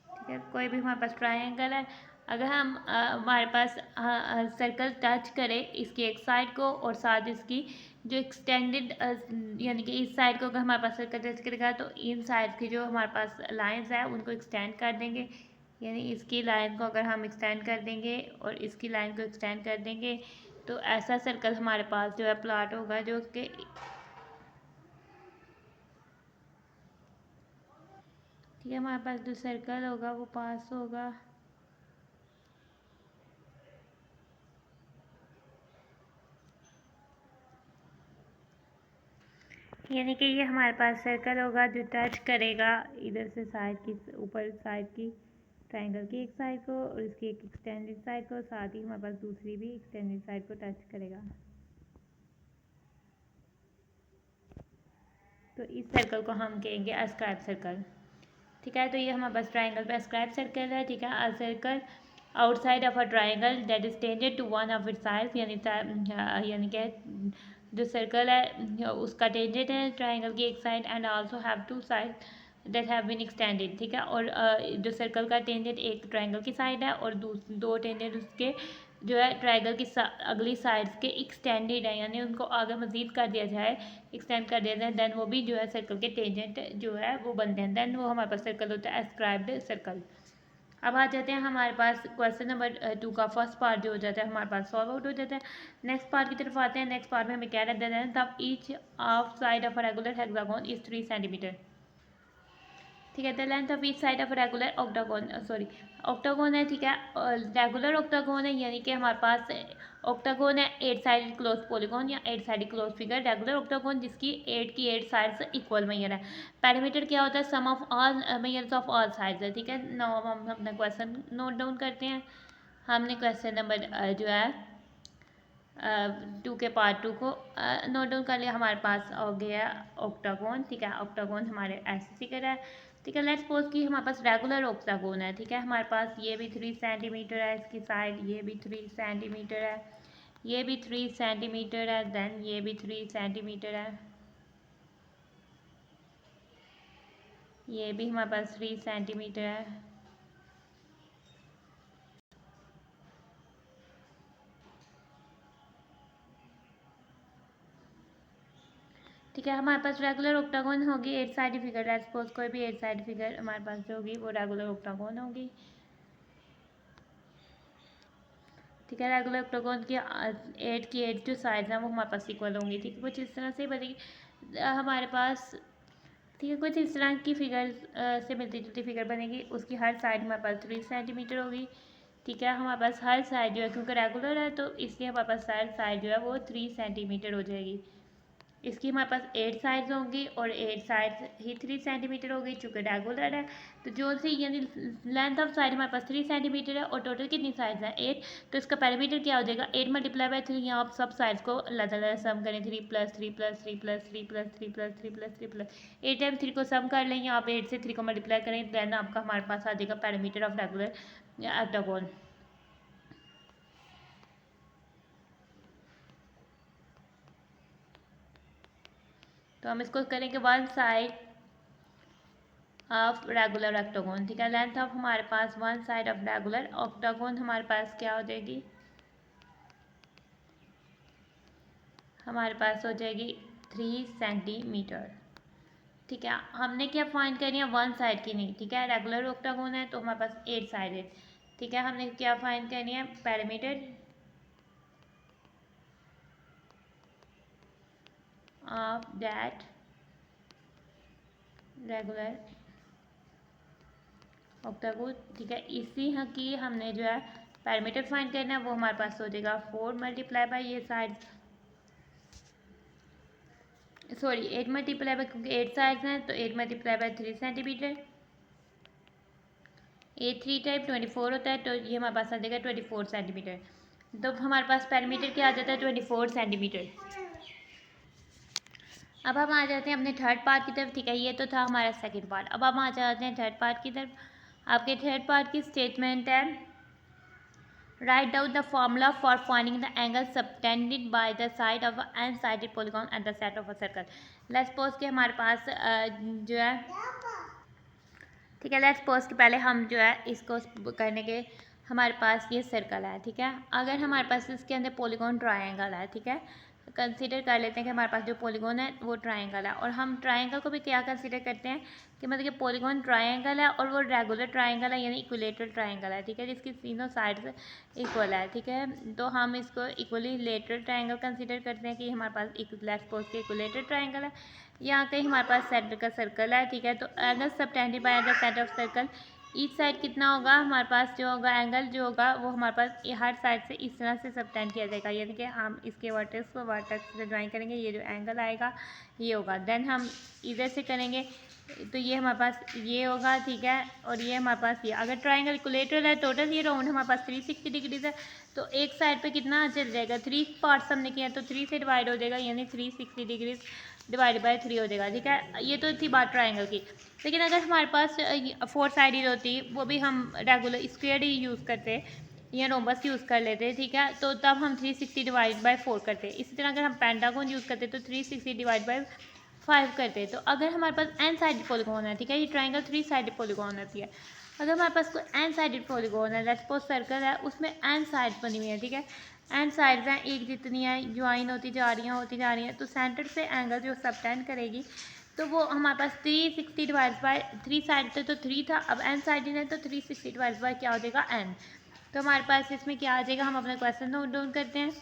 ठीक है, कोई भी हमारे पास ट्रायंगल है, अगर हम हमारे पास सर्कल टच करें इसकी एक साइड को और साथ इसकी जो एक्सटेंडेड यानी कि इस साइड को अगर हमारे पास सर्कल टच करेगा तो इन साइड की जो हमारे पास लाइंस है उनको एक्सटेंड कर देंगे। यानी इसकी लाइन को अगर हम एक्सटेंड कर देंगे और इसकी लाइन को एक्सटेंड कर देंगे तो ऐसा सर्कल हमारे पास जो है प्लॉट होगा जो कि ठीक है। हमारे पास जो सर्कल होगा वो पास होगा, यानी कि ये हमारे पास सर्कल होगा जो टच करेगा इधर से साइड की, ऊपर साइड की ट्रायंगल की एक साइड को और इसकी एक एक्सटेंडेड साइड को, साथ ही हमारे पास दूसरी भी एक्सटेंडेड साइड को टच करेगा। तो इस सर्कल को हम कहेंगे अस्क्राइब सर्कल। ठीक है। तो ये हमारे पास ट्रायंगल पे अस्क्राइब सर्कल है। ठीक है। A circle outside of a triangle that is tangent to one of its sides, यानी कि जो सर्कल है उसका टेंजेंट है ट्रायंगल की एक side and also have two side that have been extended. ठीक है। और जो सर्कल का टेंजेंट एक ट्रायंगल की साइड है और दो टेंजेंट उसके जो है ट्रायंगल की अगली साइड्स के एक्सटेंडेड है, यानी उनको आगे मज़ीद कर दिया जाए, एक्सटेंड कर दिया जाए, देन वो भी जो है सर्कल के टेंजेंट जो है वो बनते हैं, देन वो हमारे पास सर्कल होता है एस्क्राइब्ड सर्कल। अब आ जाते हैं हमारे पास क्वेश्चन नंबर 2 का फर्स्ट पार्ट जो हो जाता है हमारे पास सॉल्व आउट हो जाता है। नेक्स्ट पार्ट की तरफ आते हैं। नेक्स्ट पार्ट में हमें क्या रहता है, length of each of side of a regular hexagon is 3 centimetre. ठीक है। The length of each side of regular octagon, sorry octagon है। ठीक है। रेगुलर ऑक्टागोन है, यानी कि हमारे पास ऑक्टागोन है 8 साइडेड क्लोज पॉलीगोन या 8 sided close figure. Regular octagon जिसकी 8 की 8 साइड्स इक्वल मेजर है। पैरामीटर क्या होता है, sum of all measures of all sides है। ठीक है। नाउ हम अपना क्वेश्चन नोट डाउन करते हैं। हमने क्वेश्चन नंबर जो है 2 के पार्ट 2 को नोट डाउन कर लिया। हमारे पास हो गया ऑक्टागोन। ठीक है। ऑक्टागोन हमारे ऐसे फिगर है। ठीक है। लेट्स सपोज कि हमारे पास रेगुलर ऑक्टागोन है। ठीक है। हमारे पास ये भी 3 सेंटीमीटर है इसकी साइड, ये भी 3 सेंटीमीटर है, ये भी 3 सेंटीमीटर है, देन ये भी 3 सेंटीमीटर है, ये भी हमारे पास 3 सेंटीमीटर है। ठीक है। हमारे पास रेगुलर ऑक्टागोन होगी 8 साइड फिगर। लेट्स सपोज कोई भी 8 साइड फिगर हमारे पास जो होगी वो रेगुलर ऑक्टागोन होगी। ठीक है। रेगुलर ऑक्टागोन की 8 की 8 जो साइड्स हैं वो हमारे पास इक्वल होंगी। ठीक है। कुछ इस तरह से बनेगी हमारे पास। ठीक है। कुछ इस तरह की फिगर से मिलती जुलती फिगर बनेगी। उसकी हर साइड हमारे पास 3 सेंटीमीटर होगी। ठीक है। हमारे पास हर साइड जो है क्योंकि रेगुलर है तो इसलिए हमारे पास हर साइड जो है वो 3 सेंटीमीटर हो जाएगी। इसकी हमारे पास 8 साइड्स होंगी और 8 साइड्स ही 3 सेंटीमीटर होगी चूँकि रेगुलर है। तो जो सी यानी लेंथ ऑफ साइड हमारे पास 3 सेंटीमीटर है और टोटल कितनी साइड्स हैं 8, तो इसका पैरामीटर क्या हो जाएगा 8 मल्टीप्लाई बाय 3। यहाँ आप सब साइड्स को अलग सम करें, 3 + 3 + 3 + 3 + 3 + 3 + 3 + 8 टाइम 3 को सम कर लें, आप 8 से 3 को मल्टीप्लाई करें, दैन आपका हमारे पास आ जाएगा पैरामीटर ऑफ रेगुलर ऑक्टागोन। तो हम इसको करेंगे one side of regular octagon. ठीक है। लेंथ ऑफ हमारे पास one side of regular octagon हमारे पास क्या हो जाएगी, हमारे पास हो जाएगी 3 सेंटीमीटर। ठीक है। हमने क्या फाइंड करनी है, वन साइड की नहीं। ठीक है। रेगुलर ऑक्टागोन है तो हमारे पास 8 साइडेड। ठीक है। हमने क्या फाइंड करनी है, parameter of that regular octagon. ठीक है। इसी की हमने जो है पैरामीटर फाइंड करना है, वो हमारे पास हो जाएगा 4 मल्टीप्लाई बाय ये साइड, सॉरी 8 मल्टीप्लाई बाय, क्योंकि 8 साइड्स हैं तो 8 मल्टीप्लाई बाय 3 सेंटीमीटर, 8 3 टाइप 24 होता है, तो ये हमारे पास आ जाएगा 24 सेंटीमीटर। तो हमारे पास पैरामीटर क्या आ जाता है 24 सेंटीमीटर। अब हम आ जाते हैं अपने थर्ड पार्ट की तरफ। ठीक है। ये तो था हमारा सेकंड पार्ट। अब हम आ जाते हैं थर्ड पार्ट की तरफ। आपके थर्ड पार्ट की स्टेटमेंट है, write down the formula for finding the angle subtended by the side of n sided polygon at the set of a circle. Let's suppose कि हमारे पास जो है, ठीक है, लेट्स सपोज कि पहले हम जो है इसको करने के, हमारे पास ये सर्कल है। ठीक है। अगर हमारे पास इसके अंदर पॉलीगॉन ट्रायंगल है, ठीक है, कंसीडर कर लेते हैं कि हमारे पास जो पॉलीगॉन है वो ट्रायंगल है, और हम ट्रायंगल को भी क्या कंसीडर करते हैं कि मतलब कि पॉलीगॉन ट्रायंगल है और वो रेगुलर ट्रायंगल है, यानी इक्विलेटरल ट्रायंगल है, ठीक है, जिसकी तीनों साइड्स इक्वल है, ठीक है। तो हम इसको इक्विलेटरल ट्रायंगल कंसीडर करते हैं कि हमारे पास लेट्स सपोज के इक्विलेटरल ट्रायंगल है। यहाँ कहीं हमारे पास सेंटर का सर्कल है, ठीक है। तो angle subtended by the centre of circle, each side कितना होगा हमारे पास, जो होगा एंगल जो होगा वो हमारे पास हर साइड से इस तरह से सबटेंड किया जाएगा, यानी कि हम इसके वर्टेक्स को वर्टेक्स से ज्वाइन करेंगे, ये जो एंगल आएगा ये होगा। देन हम इधर से करेंगे तो ये हमारे पास ये होगा, ठीक है, और ये हमारे पास ये। अगर ट्राइंगल इक्विलेटरल है, टोटल ये राउंड हमारे पास 360 डिग्रीज है, तो एक साइड पे कितना चल जाएगा, 3 पार्ट्स हमने किया तो 3 से डिवाइड हो जाएगा, यानी 360 डिग्रीज डिवाइड बाय 3 हो जाएगा, ठीक है। ये तो थी बात ट्राइंगल की। लेकिन अगर हमारे पास 4 साइडेड होती, वो भी हम रेगुलर स्क्वायर ही यूज़ करते या रोम्बस यूज़ कर लेते, ठीक है, तो तब हम 360 डिवाइड बाय 4 करते। इसी तरह अगर हम पेंटागन यूज़ करते तो 360 डिवाइड बाय 5 करते। तो अगर हमारे पास एन साइडेड पॉलीगॉन है, ठीक है, ये ट्राइंगल 3 साइडेड पॉलीगॉन होती है। अगर हमारे पास कोई एन साइडेड पॉलीगॉन है, लेट्स सपोज सर्कल है, उसमें एन साइड बनी हुई है, ठीक है, एन साइड्स हैं, एक जितनी है ज्वाइन होती जा रही हैं, तो सेंटर से एंगल जो सबटेंड करेगी तो वो हमारे पास 360 डिवाइड बाय 3 साइड थे तो 3 था, अब एन साइड है तो 360 डिवाइड बाय क्या हो जाएगा एन। तो हमारे पास इसमें क्या आ जाएगा, हम अपना क्वेश्चन नोट डाउन करते हैं।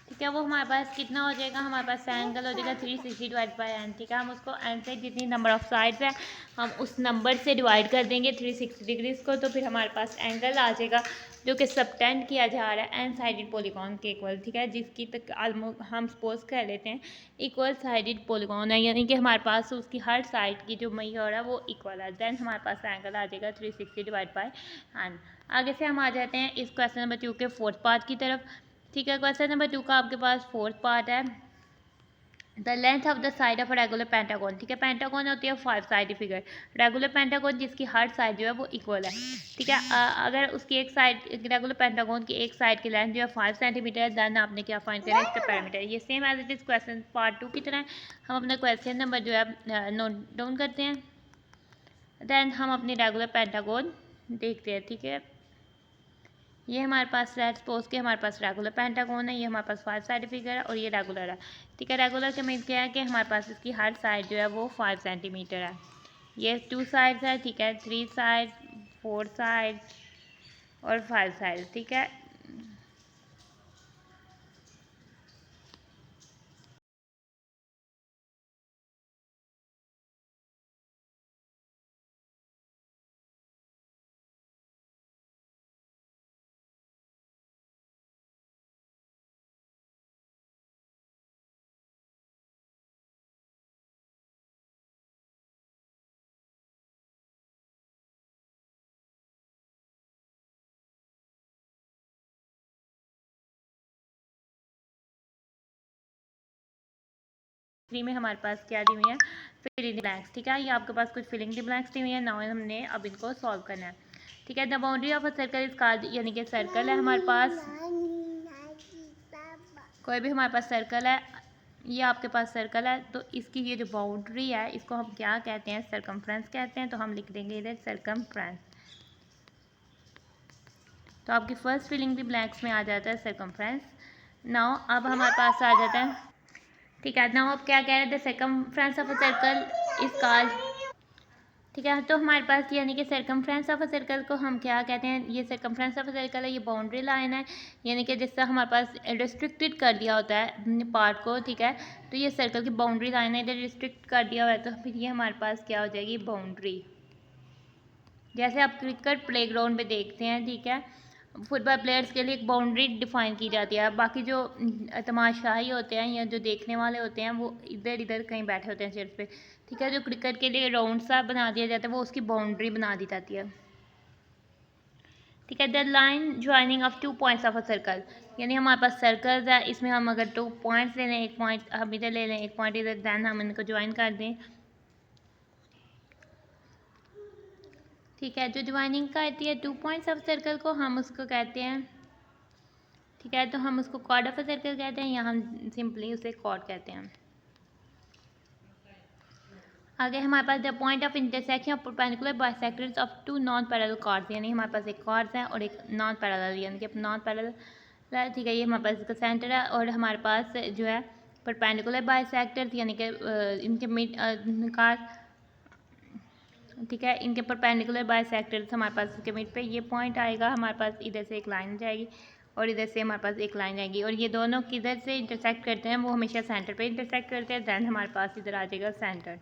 ठीक है, वो हमारे पास कितना हो जाएगा, हमारे पास एंगल हो जाएगा 360 डिवाइड बाय एन, ठीक है। हम उसको एन से जितनी नंबर ऑफ साइड्स है हम उस नंबर से डिवाइड कर देंगे 360 डिग्रीज को, तो फिर हमारे पास एंगल आ जाएगा जो कि सबटेंड किया जा रहा है एन साइडेड पॉलीगॉन के इक्वल, ठीक है, जिसकी तक हम सपोज कर लेते हैं इक्वल साइडेड पॉलीगॉन है, यानी कि हमारे पास उसकी हर साइड की जो मेजर है वो इक्वल है। देन हमारे पास एंगल आ जाएगा 360 डिवाइड बाय एन। आगे से हम आ जाते हैं इस क्वेश्चन नंबर 2 के 4th पार्ट की तरफ, ठीक है। क्वेश्चन नंबर 2 का आपके पास 4th पार्ट है, the length of the side of regular pentagon, ठीक है। पेंटागन होती है 5 साइड फिगर, रेगुलर पेंटागन जिसकी हर साइड जो है वो इक्वल है, ठीक है। अगर उसकी एक साइड रेगुलर पेंटागन की एक साइड की लेंथ जो है 5 सेंटीमीटर है, देन आपने क्या फाइंड करना है, इसका पैरामीटर। ये same as it is question part 2 की तरह हम अपना क्वेश्चन नंबर जो है नोट डाउन करते हैं, देन हम अपनी रेगुलर पेंटागन देखते हैं, ठीक है। ये हमारे पास लेट्स सपोज के हमारे पास रेगुलर पेंटागन है, ये हमारे पास 5 साइड फिगर है और ये रेगुलर है, ठीक है। रेगुलर का मीन क्या है कि हमारे पास इसकी हर साइड जो है वो 5 सेंटीमीटर है। ये 2 साइड्स है, ठीक है, 3 साइड, 4 साइड और 5 साइड, ठीक है। थ्री में हमारे पास क्या दी हुई है, फिल इन द ब्लैंक्स, ठीक है। ये आपके पास कुछ फिलिंग द ब्लैंक्स दी हुई है, नाउ हमने अब इनको सॉल्व करना है, ठीक है। The boundary of a circle is called, यानी कि सर्कल है हमारे पास, कोई भी हमारे पास सर्कल है, ये आपके पास सर्कल है, तो इसकी ये जो बाउंड्री है इसको हम क्या कहते हैं, सर्कमफ्रेंस कहते हैं। तो हम लिख देंगे इधर सर्कमफ्रेंस। तो आपकी फर्स्ट फिलिंग भी ब्लैंक्स में आ जाता है सर्कमफ्रेंस। नाउ अब हमारे पास आ जाता है, ठीक है। नाउ अब क्या कह रहे थे, circumference of a circle is called, ठीक है। तो हमारे पास यानी कि सर्कमफ्रेंस ऑफ अ सर्कल को हम क्या कहते हैं, ये सर्कमफ्रेंस ऑफ अ सर्कल है, ये बाउंड्री लाइन है, यानी कि जिससे हमारे पास रिस्ट्रिक्टेड कर दिया होता है पार्ट को, ठीक है। तो ये सर्कल की बाउंड्री लाइन है, इधर रिस्ट्रिक्ट कर दिया हुआ है, तो फिर ये हमारे पास क्या हो जाएगी, बाउंड्री। जैसे आप क्रिकेट प्लेग्राउंड में देखते हैं, ठीक है, फुटबॉल प्लेयर्स के लिए एक बाउंड्री डिफाइन की जाती है, बाकी जो तमाशाई होते हैं या जो देखने वाले होते हैं वो इधर इधर कहीं बैठे होते हैं चेयर पे, ठीक है। जो क्रिकेट के लिए राउंड सा बना दिया जाता है वो उसकी बाउंड्री बना दी जाती है, ठीक है। The line joining of 2 points of a circle, यानी हमारे पास सर्कल्स है, इसमें हम अगर 2 पॉइंट्स ले लें, एक पॉइंट हम इधर ले लें, एक पॉइंट इधर, दैन हम इनको ज्वाइन कर दें, ठीक है। जो ज्वाइनिंग करती है 2 पॉइंट्स ऑफ सर्कल को हम उसको कहते हैं, ठीक है, तो हम उसको कॉर्ड ऑफ अ सर्कल कहते हैं या हम सिंपली उसे कॉर्ड कहते हैं। आगे हमारे पास the point of intersection of perpendicular bisectors of two non parallel chords, यानी हमारे पास एक कॉर्ड्स है और एक नॉन पैरेलल, यानी कि नॉन पैरेलल, ठीक है, ये हमारे पास इसका सेंटर है। और हमारे पास जो है परपेंडिकुलर बाइसेक्टर्स, यानी कि इनके मिड का, ठीक है, इनके परपेंडिकुलर बाइसेक्टर्स हमारे पास इसके मिड पे ये पॉइंट आएगा, हमारे पास इधर से एक लाइन जाएगी और इधर से हमारे पास एक लाइन जाएगी, और ये दोनों किधर से इंटरसेक्ट करते हैं, वो हमेशा सेंटर पे इंटरसेक्ट करते हैं। दैन हमारे पास इधर आ जाएगा सेंटर।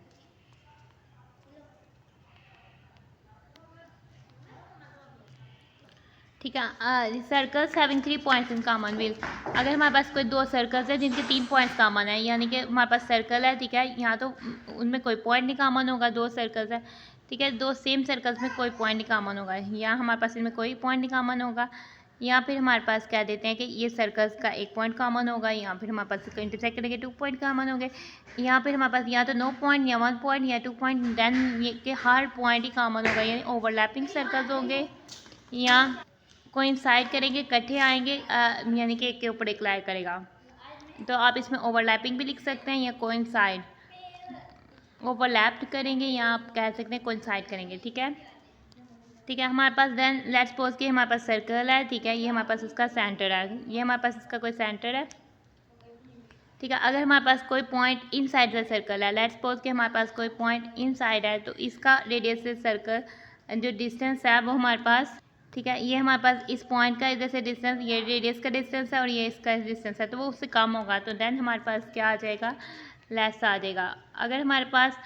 ठीक है, circles having 3 points in common will, अगर हमारे पास कोई 2 सर्कल्स है जिनके 3 पॉइंट्स कॉमन है, यानी कि हमारे पास सर्कल है, ठीक है, यहाँ तो उनमें कोई पॉइंट नहीं कॉमन होगा, 2 सर्कल्स है, ठीक है, 2 सेम सर्कल्स में कोई पॉइंट नहीं कॉमन होगा, यहाँ हमारे पास इनमें कोई पॉइंट नहीं कॉमन होगा, यहाँ फिर हमारे पास कह देते हैं कि ये सर्कल्स का एक पॉइंट कॉमन होगा, यहाँ फिर हमारे पास इंटरसेक्ट करेंगे 2 पॉइंट कॉमन होंगे, यहाँ फिर हमारे पास या तो नो पॉइंट या 1 पॉइंट या 2 पॉइंट, देन ये के हर पॉइंट ही कॉमन होगा, यानी ओवरलैपिंग सर्कल्स होंगे, या कोइंसाइड करेंगे, इकट्ठे आएंगे, यानी कि एक के ऊपर एक लाई करेगा, तो आप इसमें ओवरलैपिंग भी लिख सकते हैं या कोइंसाइड, ओवरलैप्ड करेंगे या आप कह सकते हैं कोइंसाइड करेंगे, ठीक है, ठीक है। हमारे पास देन लेट्स सपोज कि हमारे पास सर्कल है, ठीक है, ये हमारे पास उसका सेंटर है, ये हमारे पास इसका कोई सेंटर है, ठीक है। अगर हमारे पास कोई पॉइंट इनसाइड द सर्कल है, लेट्स सपोज कि हमारे पास कोई पॉइंट इनसाइड है, तो इसका रेडियस से सर्कल जो डिस्टेंस है वो हमारे पास, ठीक है, ये हमारे पास इस पॉइंट का इधर से डिस्टेंस, ये रेडियस का डिस्टेंस है और ये इसका डिस्टेंस है, तो वो उससे कम होगा, तो देन हमारे पास क्या आ जाएगा, लेस आ जाएगा। अगर हमारे पास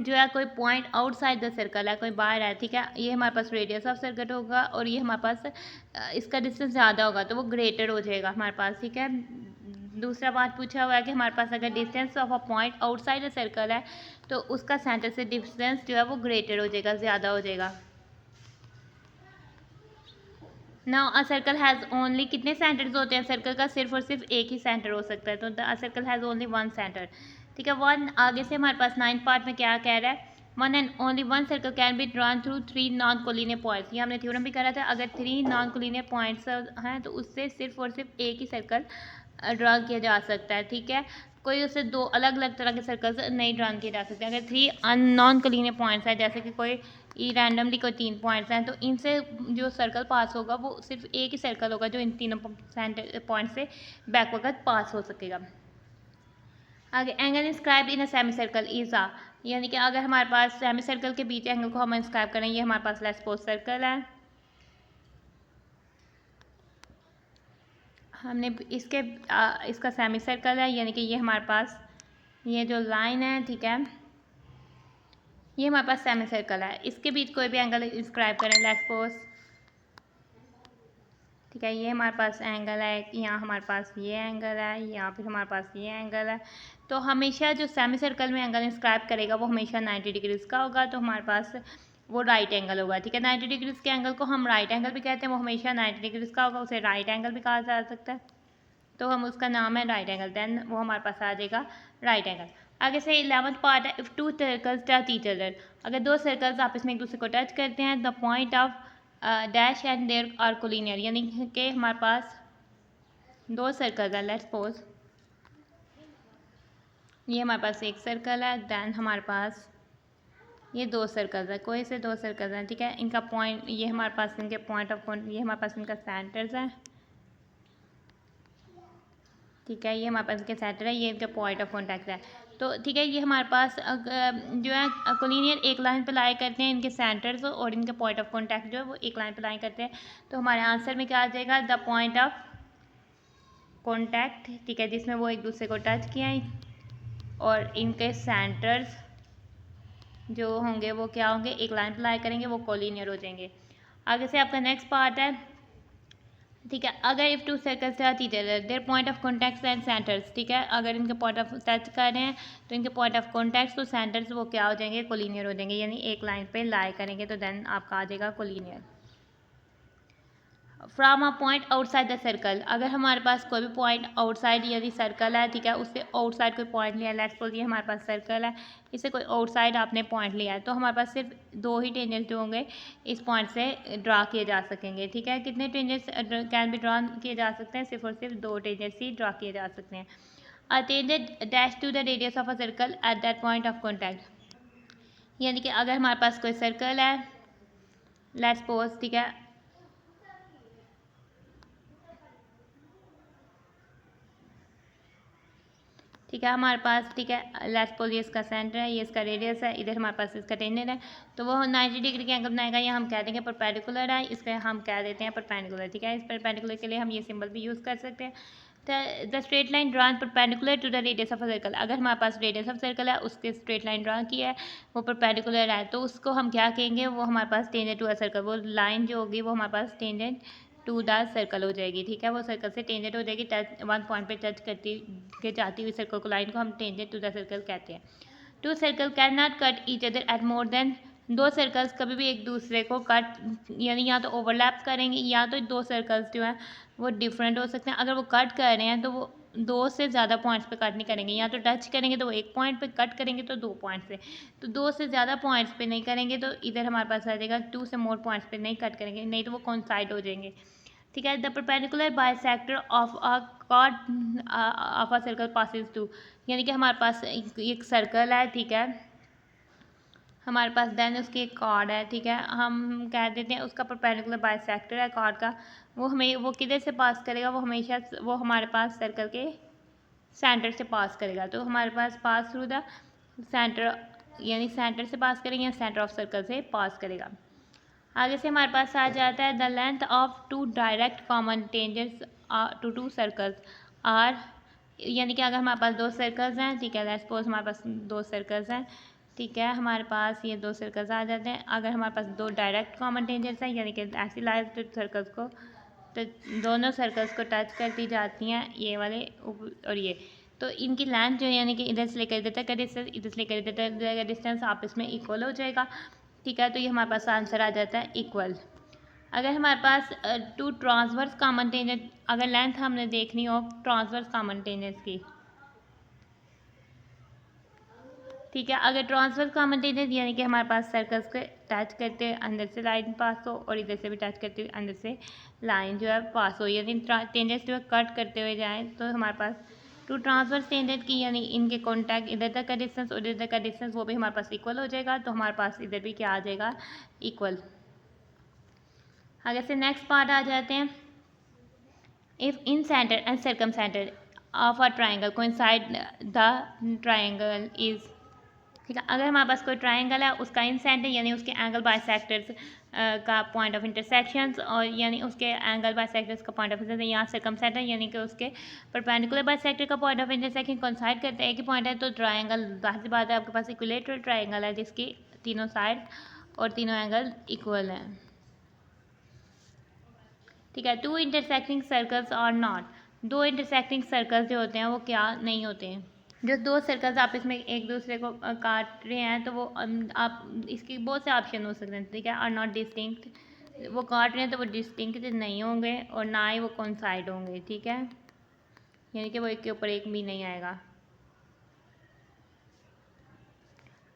जो है कोई पॉइंट आउटसाइड द सर्कल है, कोई बाहर है, ठीक है, ये हमारे पास रेडियस ऑफ सर्कल होगा और ये हमारे पास इसका डिस्टेंस ज़्यादा होगा, तो वो ग्रेटर हो जाएगा हमारे पास, ठीक है। दूसरा बात पूछा हुआ है कि हमारे पास अगर distance of a point outside the circle है, तो उसका सेंटर से डिस्टेंस जो है वो ग्रेटर हो जाएगा, ज़्यादा हो जाएगा। Now a circle has only, कितने सेंटर्स होते हैं सर्कल का, सिर्फ और सिर्फ एक ही सेंटर हो सकता है, तो a circle has only 1 centre, ठीक है। 1 आगे से हमारे पास 9 पार्ट में क्या कह रहा है, 1 and only 1 circle can be drawn through 3 non collinear points, ये हमने थ्योरम भी करा था, अगर 3 नॉन कोलिनियर पॉइंट्स हैं तो उससे सिर्फ और सिर्फ एक ही सर्कल ड्रॉ किया जा सकता है, ठीक है, कोई उससे 2 अलग अलग तरह के सर्कल्स नहीं ड्रॉ किए जा सकते। अगर 3 नॉन कोलिनियर पॉइंट्स हैं, जैसे कि कोई रैंडमली कोई 3 पॉइंट्स हैं, तो इनसे जो सर्कल पास होगा वो सिर्फ एक ही सर्कल होगा जो इन तीनों पॉइंट से बैक वक्त पास हो सकेगा। आगे angle inscribe in a semi circle is आ, यानी कि अगर हमारे पास सेमी सर्कल के बीच एंगल को हम इंस्क्राइब करें, ये हमारे पास लेट्स सपोज सर्कल है, हमने इसका सेमी सर्कल है, यानी कि ये हमारे पास ये जो लाइन है, ठीक है, ये हमारे पास सेमी सर्कल है, इसके बीच कोई भी एंगल इंस्क्राइब करें, लेट्स सपोज, ठीक है, ये हमारे पास एंगल है, यहाँ हमारे पास ये एंगल है, यहाँ फिर हमारे पास ये एंगल है, तो हमेशा जो सेमी सर्कल में एंगल इंस्क्राइब करेगा वो हमेशा 90 डिग्रीज़ का होगा, तो हमारे पास वो राइट एंगल होगा, ठीक है। 90 डिग्रीज़ के एंगल को हम राइट एंगल भी कहते हैं, वो हमेशा 90 डिग्रीज़ का होगा, उसे राइट एंगल भी कहा जा सकता है, तो हम उसका नाम है राइट एंगल, देन वो हमारे पास आ जाएगा राइट एंगल। आगे से 11th पार्ट है, if 2 circles touch each other, अगर 2 सर्कल्स आपस में एक दूसरे को टच करते हैं, the point of dash and there are collinear, यानी कि हमारे पास 2 सर्कल्स हैं, लेट्स सपोज ये हमारे पास एक सर्कल है, देन हमारे पास ये 2 सर्कल्स हैं, कोई से 2 सर्कल्स हैं, ठीक है, इनका पॉइंट, ये हमारे पास इनके पॉइंट ऑफ ये हमारे पास इनका सेंटर्स है, ठीक है, ये हमारे पास इनके सेंटर है, ये इनका पॉइंट ऑफ कॉन्टैक्ट है, तो ठीक है, ये हमारे पास जो है कोलिनियर एक लाइन पे लाई करते हैं, इनके सेंटर्स और इनके पॉइंट ऑफ कॉन्टैक्ट जो है वो एक लाइन पे लाई करते हैं, तो हमारे आंसर में क्या आ जाएगा, द पॉइंट ऑफ कॉन्टैक्ट, ठीक है, जिसमें वो एक दूसरे को टच किया है, और इनके सेंटर्स जो होंगे वो क्या होंगे, एक लाइन पे लाई करेंगे, वो कोलिनियर हो जाएंगे। आगे से आपका नेक्स्ट पार्ट है, ठीक है, अगर if 2 circles touch each other their point of contacts and centres, ठीक है, अगर इनके पॉइंट ऑफ टच कर रहे हैं तो इनके पॉइंट ऑफ कॉन्टैक्ट्स तो सेंटर्स वो क्या हो जाएंगे, कोलिनियर हो जाएंगे, यानी एक लाइन पे लाई करेंगे, तो देन आपका आ जाएगा collinear. From a point outside the circle, अगर हमारे पास कोई भी पॉइंट आउटसाइड यदि सर्कल है, ठीक है, उससे आउटसाइड कोई पॉइंट लिया, लेट्स सपोज ये हमारे पास सर्कल है, इससे कोई आउटसाइड आपने पॉइंट लिया है, तो हमारे पास सिर्फ 2 ही टेंजेंट जो होंगे इस पॉइंट से ड्रा किए जा सकेंगे, ठीक है। कितने टेंजेंट्स कैन बी ड्रॉन किए जा सकते हैं, सिर्फ और सिर्फ 2 टेंजेंट्स ही ड्रा किए जा सकते हैं। A tangent dash to the radius of a circle at that point of contact, यानी कि अगर हमारे पास कोई सर्कल है, लेट्स सपोज, ठीक है, ठीक है, हमारे पास, ठीक है, लेट्स सपोज ये इसका सेंटर है, ये इसका रेडियस है, इधर हमारे पास इसका टेंजेंट है, तो वो 90 डिग्री के एंगल बनाएगा, या हम कह देंगे परपेंडिकुलर है, इसके हम कह देते हैं परपेंडिकुलर, ठीक है। इस परपेंडिकुलर के लिए हम ये सिंबल भी यूज़ कर सकते हैं। The straight line drawn perpendicular to the radius of a circle, अगर हमारे पास रेडियस ऑफ सर्कल है, उसके स्ट्रेट लाइन ड्रॉ की है, वो परपेंडिकुलर है, तो उसको हम क्या कहेंगे, वो हमारे पास टेंजेंट टू अ सर्कल, वो लाइन जो होगी वो हमारे पास टेंजेंट टू द सर्कल हो जाएगी, ठीक है। वो सर्कल से टेंजेंट हो जाएगी, टच वन पॉइंट पे टच करती के जाती हुई सर्कल को, लाइन को हम टेंजेंट टू द सर्कल कहते हैं। Two circle can not cut each other at more than, दो सर्कल्स कभी भी एक दूसरे को कट, यानी या तो ओवरलैप करेंगे, या तो दो सर्कल्स जो हैं वो डिफरेंट हो सकते हैं। अगर वो कट कर रहे हैं तो वो दो से ज़्यादा पॉइंट्स पे कट नहीं करेंगे, या तो टच करेंगे तो वो एक पॉइंट पे, कट करेंगे तो दो पॉइंट पे, तो दो से ज़्यादा पॉइंट्स पे नहीं करेंगे, तो इधर हमारे पास आ जाएगा टू से मोर पॉइंट्स पे नहीं कट करेंगे, नहीं तो वो कोइंसाइड हो जाएंगे, ठीक है। The perpendicular bisector of a chord of a circle passes to, यानी कि हमारे पास एक सर्कल है, ठीक है, हमारे पास देन उसकी एक कॉर्ड है, ठीक है, हम कह देते हैं उसका परपेंडिकुलर बाइसेक्टर है कॉर्ड का, वो किधर से पास करेगा, वो हमेशा वो हमारे पास सर्कल के सेंटर से पास करेगा, तो हमारे पास थ्रू द सेंटर, यानी सेंटर से पास करेंगे या सेंटर ऑफ सर्कल से पास करेगा। आगे से हमारे पास आ जाता है the length of two direct common tangents to two circles are, यानी कि अगर हमारे पास दो सर्कल्स हैं, ठीक है, लेट्स सपोज हमारे पास दो सर्कल्स हैं, ठीक है, हमारे पास ये दो सर्कल्स आ जाते हैं। अगर हमारे पास दो डायरेक्ट कॉमन टेंजेंट्स हैं, यानी कि ऐसी लाइन्स जो सर्कल्स को, तो दोनों सर्कल्स को टच करती जाती हैं, ये वाले और ये, तो इनकी लेंथ जो है, यानी कि इधर से लेकर इधर तक का डिस्टेंस, इधर से लेकर इधर तक का डिस्टेंस आपस में इक्वल हो जाएगा, ठीक है। तो ये हमारे पास आंसर आ जाता है इक्वल। अगर हमारे पास टू ट्रांसवर्स कॉमन टेंजेंट, अगर लेंथ हमने देखनी हो ट्रांसवर्स कॉमन टेंजेंट्स की, ठीक है, अगर ट्रांसवर्स कॉमन टेंजेंट यानी कि हमारे पास सर्कल्स के टच करते हुए अंदर से लाइन पास हो और इधर से भी टच करते हुए अंदर से लाइन जो है पास हो, यानी टेंजेंट्स जो है कट करते हुए जाएँ, तो हमारे पास टू ट्रांसवर्स टेंजेंट की, यानी इनके कॉन्टैक्ट इधर तक का डिस्टेंस और इधर तक का डिस्टेंस वो भी हमारे पास इक्वल हो जाएगा, तो हमारे पास इधर भी क्या आ जाएगा, इक्वल। आगे से नेक्स्ट पार्ट आ जाते हैं। If in centre and circum centre of a triangle coincide the triangle is, ठीक है, अगर हमारे पास कोई ट्राइंगल है, उसका इन सेंटर यानी उसके एंगल बाइसेक्टर्स का पॉइंट ऑफ इंटरसेक्शंस, और यानी उसके एंगल बाइसेक्टर्स का पॉइंट ऑफ इंटरसेक्शन, यहाँ सर्कम सेंटर यानी कि उसके परपेंडिकुलर बाइसेक्टर का पॉइंट ऑफ इंटरसेक्शन कोइंसाइड करते हैं, एक ही पॉइंट है, तो ट्राइंगल जाहिर सी बात है आपके पास इक्विलेटरल ट्राइंगल है जिसकी तीनों साइड और तीनों एंगल इक्वल हैं, ठीक है। Two intersecting circles are not, दो इंटरसेक्टिंग सर्कल्स जो होते हैं वो क्या नहीं होते हैं, जो दो सर्कल्स आपस में एक दूसरे को काट रहे हैं, तो वो आप इसकी बहुत से ऑप्शन हो सकते हैं, ठीक है। आर नॉट डिस्टिंक्ट, वो काट रहे हैं तो वो डिस्टिंक्ट नहीं होंगे और ना ही वो कोइंसाइड होंगे, ठीक है, यानी कि वो एक के ऊपर एक भी नहीं आएगा।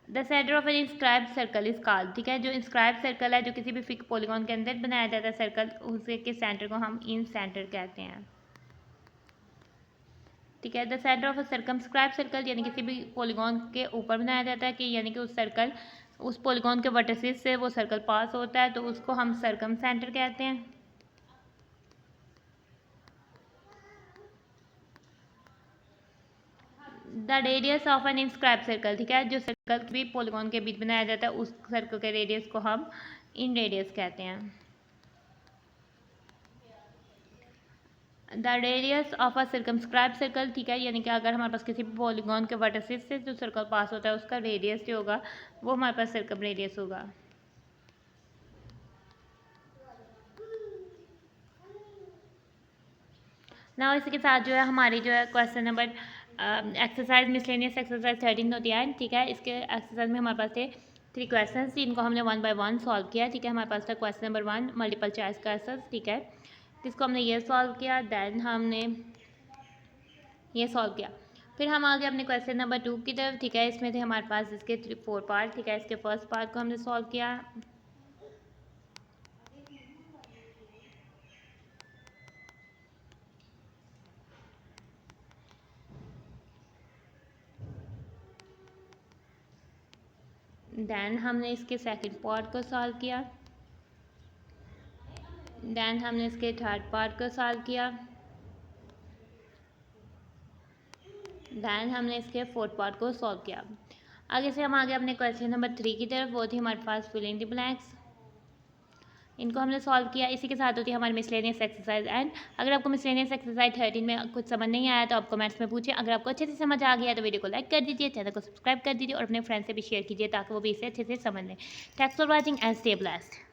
The centre of an inscribe circle is called, ठीक है, जो इंस्क्राइब सर्कल है जो किसी भी फिक्स पॉलीगॉन के अंदर बनाया जाता है सर्कल, उसके के सेंटर को हम इन सेंटर कहते हैं, ठीक है। The centre of a circumscribe circle यानी किसी भी पॉलीगॉन के ऊपर बनाया जाता है, कि यानी कि उस सर्कल, उस पॉलीगॉन के वर्टिसेस से वो सर्कल पास होता है, तो उसको हम सर्कम सेंटर कहते हैं। The radius of an inscribe circle, ठीक है, जो सर्कल भी पॉलीगॉन के बीच बनाया जाता है, उस सर्कल के रेडियस को हम इन रेडियस कहते हैं। The radius of a circumscribe circle, ठीक है, यानी कि अगर हमारे पास किसी भी पॉलीगॉन के वर्टिसेस से जो सर्कल पास होता है उसका रेडियस जो होगा वो हमारे पास सर्कम रेडियस होगा। ना इसके साथ जो है हमारी जो है question number exercise miscellaneous exercise 13 होती है, ठीक है। इसके एक्सरसाइज में हमारे पास थे 3 क्वेश्चन, इनको हमने 1 बाय 1 सॉल्व किया, ठीक है। हमारे पास था question number 1 multiple choice question, ठीक है, जिसको हमने ये सॉल्व किया, देन हमने ये सॉल्व किया, फिर हम आ गए अपने क्वेश्चन नंबर 2 की तरफ, ठीक है। इसमें थे हमारे पास इसके 4 पार्ट, ठीक है। इसके फर्स्ट पार्ट को हमने सॉल्व किया, दैन हमने इसके सेकंड पार्ट को सॉल्व किया, दैन हमने इसके थर्ड पार्ट को सॉल्व किया, दैन हमने इसके फोर्थ पार्ट को सॉल्व किया। आगे से हम आगे अपने क्वेश्चन नंबर 3 की तरफ, वो थी हमारे पास फिलिंग द ब्लैंक्स। इनको हमने सॉल्व किया। इसी के साथ होती है हमारी मिसलेनियस एक्सरसाइज। एंड अगर आपको मिसलेनियस एक्सरसाइज 13 में कुछ समझ नहीं आया तो आप कमेंट्स में पूछिए। अगर आपको अच्छे से समझ आ गया तो वीडियो को लाइक कर दीजिए, चैनल को सब्सक्राइब कर दीजिए और अपने फ्रेंड्स से भी शेयर कीजिए ताकि वो भी इसे अच्छे से समझ लें। Thanks for watching and stay blessed.